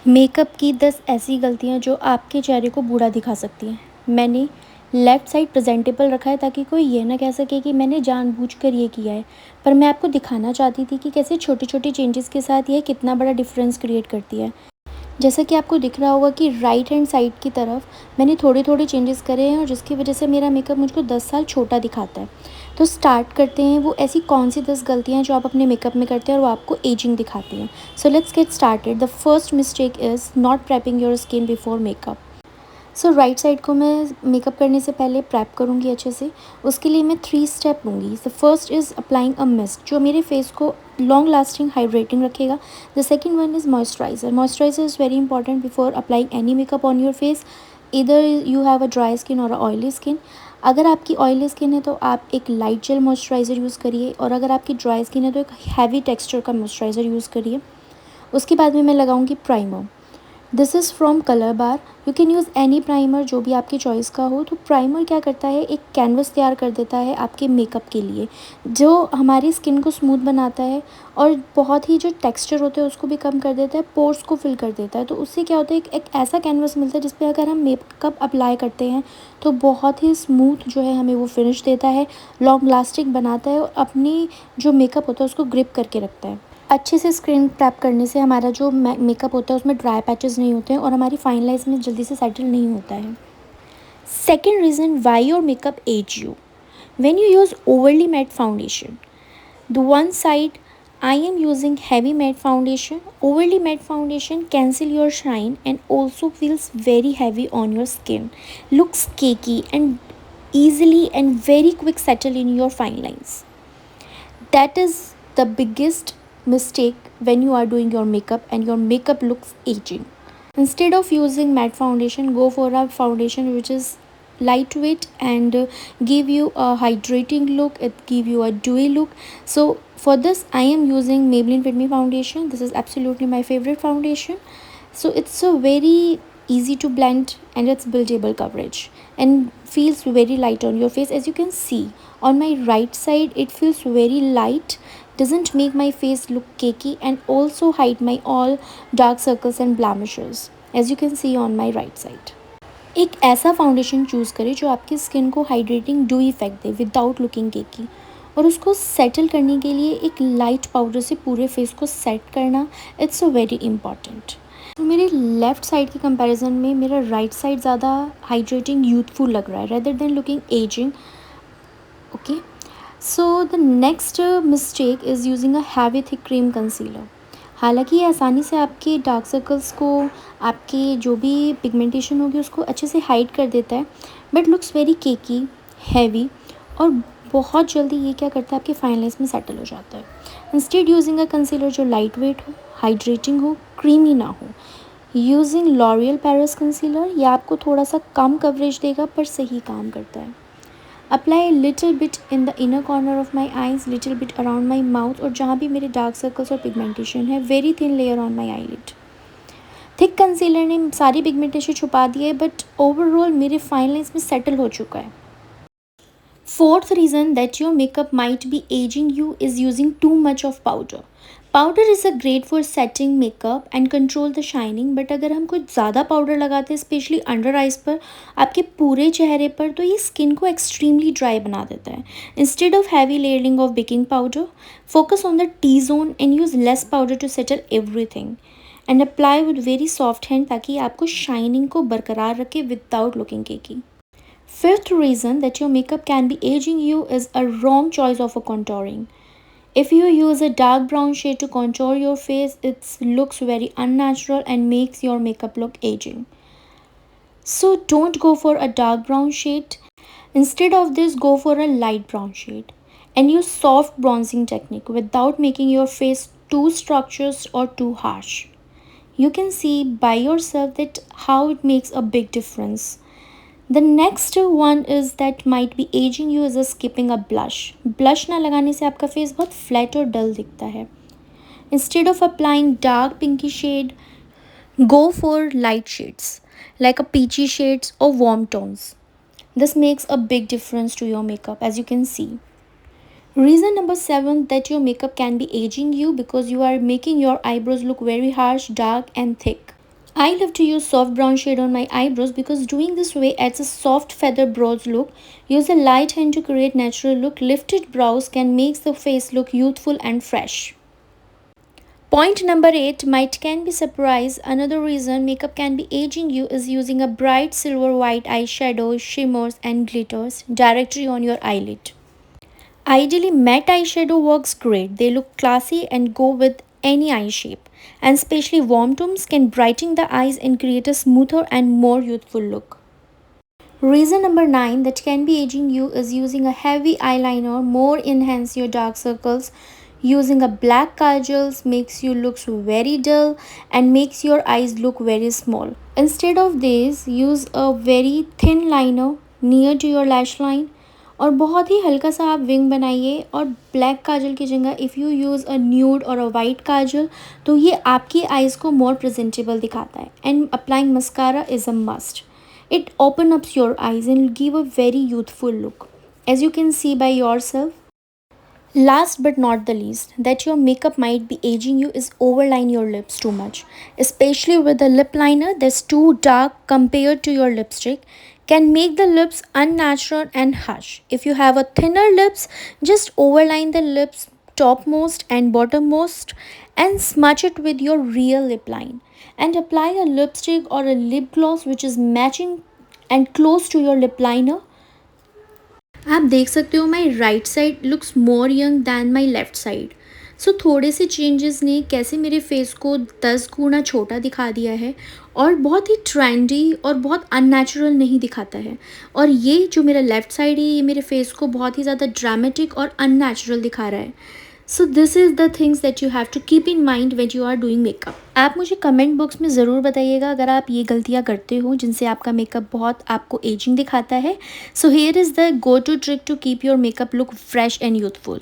Makeup की 10 ऐसी गलतियाँ जो आपके चेहरे को बूढ़ा दिखा सकती हैं। मैंने लेफ़्ट साइड प्रेज़ेंटेबल रखा है ताकि कोई ये ना कह सके कि मैंने जानबूझकर ये किया है। पर मैं आपको दिखाना चाहती थी कि कैसे छोटे-छोटे चेंजेस के साथ ये कितना बड़ा डिफ़रेंस क्रिएट करती है। जैसा कि आपको दिख रहा होगा कि राइट हैंड साइड की तरफ मैंने थोड़े-थोड़े चेंजेस करे हैं और जिसकी वज़ह से मेरा मेकअप मुझको 10 साल छोटा दिखाता है। तो स्टार्ट करते हैं वो ऐसी कौन-सी 10 गलतियाँ हैं जो आप अपने मेकअप में करते हैं और वो आपको एजिंग दिखाती हैं। So let's get started. The first mistake is not prepping your skin before makeup. So right side को मैं मेकअप करने से पहले प्रेप करूँगी अच्छे से। उसके लिए मैं 3 स्टेप लूँगी। The first is applying a mist जो मेरे फेस को लॉन्ग लास्टिंग हाइड्रेटिंग रखेगा। The second one is moisturiser. Moisturiser is very important before applying any makeup on your face, either you have a dry skin और अ oily skin. अगर आपकी oily skin है तो आप एक लाइट जेल मॉइस्चराइज़र यूज़ करिए और अगर आपकी ड्राई स्किन है तो एक हैवी टेक्सचर का मॉइस्चराइज़र यूज़ करिए। उसके बाद में मैं लगाऊंगी primer. This is from colour bar. You can use any primer जो भी आपकी चॉइस का हो। तो प्राइमर क्या करता है, एक कैनवस तैयार कर देता है आपके मेकअप के लिए, जो हमारी स्किन को स्मूथ बनाता है और बहुत ही जो टेक्सचर होते हैं उसको भी कम कर देता है, पोर्स को फिल कर देता है। तो उससे क्या होता है, एक ऐसा कैनवस मिलता है जिस पे अगर हम मेकअप अप्लाई करते हैं तो बहुत ही स्मूथ जो है हमें वो फिनिश देता है, लॉन्ग लास्टिंग बनाता है और अपनी जो मेकअप होता है उसको ग्रिप करके रखता है। अच्छे से स्क्रीन प्रैप करने से हमारा जो मेकअप होता है उसमें ड्राई पैचेस नहीं होते हैं और हमारी फाइन लाइन्स में जल्दी से सेटल नहीं होता है। Second reason why your makeup age you, when you use overly matte foundation. The one side, I am using heavy matte foundation. Overly matte foundation cancel your shine and also feels very heavy on your skin, looks cakey and easily and very quick settle in your fine lines. That is the biggest mistake when you are doing your makeup and your makeup looks aging. Instead of using matte foundation, go for a foundation which is lightweight and give you a hydrating look, it give you a dewy look. So for this I am using Maybelline Fit Me foundation. This is absolutely my favorite foundation. So it's a very easy to blend and it's buildable coverage and feels very light on your face. As you can see on my right side, it feels very light, doesn't make my face look cakey and also hide my all dark circles and blemishes, as you can see on my right side. एक ऐसा foundation choose करें जो आपकी skin को hydrating dew effect दे without looking cakey, और उसको settle करने के लिए एक लाइट पाउडर से पूरे फेस को सेट करना, इट्स अ वेरी इंपॉर्टेंट। तो मेरे लेफ़्ट साइड के कंपैरिजन में मेरा राइट साइड ज़्यादा हाइड्रेटिंग यूथफुल लग रहा है rather than looking ageing. Okay, so the next mistake is using a heavy thick cream concealer. हालांकि ये आसानी से आपके डार्क सर्कल्स को, आपकी जो भी पिगमेंटेशन होगी उसको अच्छे से हाइड कर देता है, but looks very cakey, heavy और बहुत जल्दी ये क्या करता है आपके फाइन लाइन्स में सेटल हो जाता है। इंस्टेड यूजिंग अ कंसीलर जो लाइट वेट हो, हाइड्रेटिंग हो, क्रीमी ना हो, यूजिंग लॉरियल पेरिस कंसीलर, ये आपको थोड़ा सा कम कवरेज देगा पर सही काम करता है। Apply little bit in the inner corner of my eyes, little bit around my mouth और जहाँ भी मेरे डार्क सर्कल्स और पिगमेंटेशन है, very thin layer on my eyelid. Thick concealer ने सारी पिगमेंटेशन छुपा दी है बट ओवरऑल मेरे फाइन लाइन्स में सेटल हो चुका है। Fourth reason that your makeup might be aging you is using too much of powder. Powder is a great for setting makeup and control the shining, but अगर हम कुछ ज़्यादा powder लगाते हैं स्पेशली अंडर आइज पर, आपके पूरे चेहरे पर, तो ये स्किन को एक्सट्रीमली ड्राई बना देता है। Instead of heavy layering of baking powder, focus on the T zone and use less powder to settle everything and apply with very soft hand ताकि आपको शाइनिंग को बरकरार रखे without looking cakey. Fifth reason that your makeup can be aging you is a wrong choice of a contouring. If you use a dark brown shade to contour your face, it looks very unnatural and makes your makeup look aging. So don't go for a dark brown shade. Instead of this, go for a light brown shade and use soft bronzing technique without making your face too structured or too harsh. You can see by yourself that how it makes a big difference. The next one is that might be aging you is a skipping a blush. Blush ना लगाने से आपका face बहुत flat और डल दिखता है. Instead of applying dark pinky shade, go for light shades like a peachy shades or warm tones. This makes a big difference to your makeup, as you can see. Reason number 7 that your makeup can be aging you because you are making your eyebrows look very harsh, dark and thick. I love to use soft brown shade on my eyebrows because doing this way adds a soft feather brows look. Use a light hand to create natural look. Lifted brows can make the face look youthful and fresh. Point number 8, might can be surprise. Another reason makeup can be aging you is using a bright silver white eyeshadow, shimmers and glitters directly on your eyelid. Ideally, matte eyeshadow works great. They look classy and go with any eye shape. And especially warm tones can brighten the eyes and create a smoother and more youthful look. Reason number 9 that can be aging you is using a heavy eyeliner more enhance your dark circles. Using a black kajal makes you look very dull and makes your eyes look very small. Instead of this, use a very thin liner near to your lash line और बहुत ही हल्का सा आप wing बनाइए और black काजल की जगह if you use a nude और अ वाइट काजल तो ये आपकी आइज़ को मोर प्रेजेंटेबल दिखाता है and applying mascara is a must. It opens up your eyes and give a very youthful look. As you can see by yourself. Last but not the least, that your makeup might be aging you is overline your lips too much. Especially with a lip liner that's too dark compared to your lipstick can make the lips unnatural and harsh. If you have a thinner lips, just overline the lips topmost and bottommost and smudge it with your real lip line and apply a lipstick or a lip gloss which is matching and close to your lip liner. आप देख सकते हो my right side looks more young than my left side. So थोड़े से changes ने कैसे मेरे face को 10 गुना छोटा दिखा दिया है और बहुत ही ट्रेंडी और बहुत अननेचुरल नहीं दिखाता है. और ये जो मेरा लेफ्ट साइड है ये मेरे फेस को बहुत ही ज़्यादा ड्रामेटिक और अननेचुरल दिखा रहा है. So this is the things that you have to keep in mind when you are doing makeup. आप मुझे कमेंट बॉक्स में ज़रूर बताइएगा अगर आप ये गलतियाँ करते हो जिनसे आपका मेकअप बहुत आपको एजिंग दिखाता है. So here is the go to trick to keep your makeup look fresh and youthful.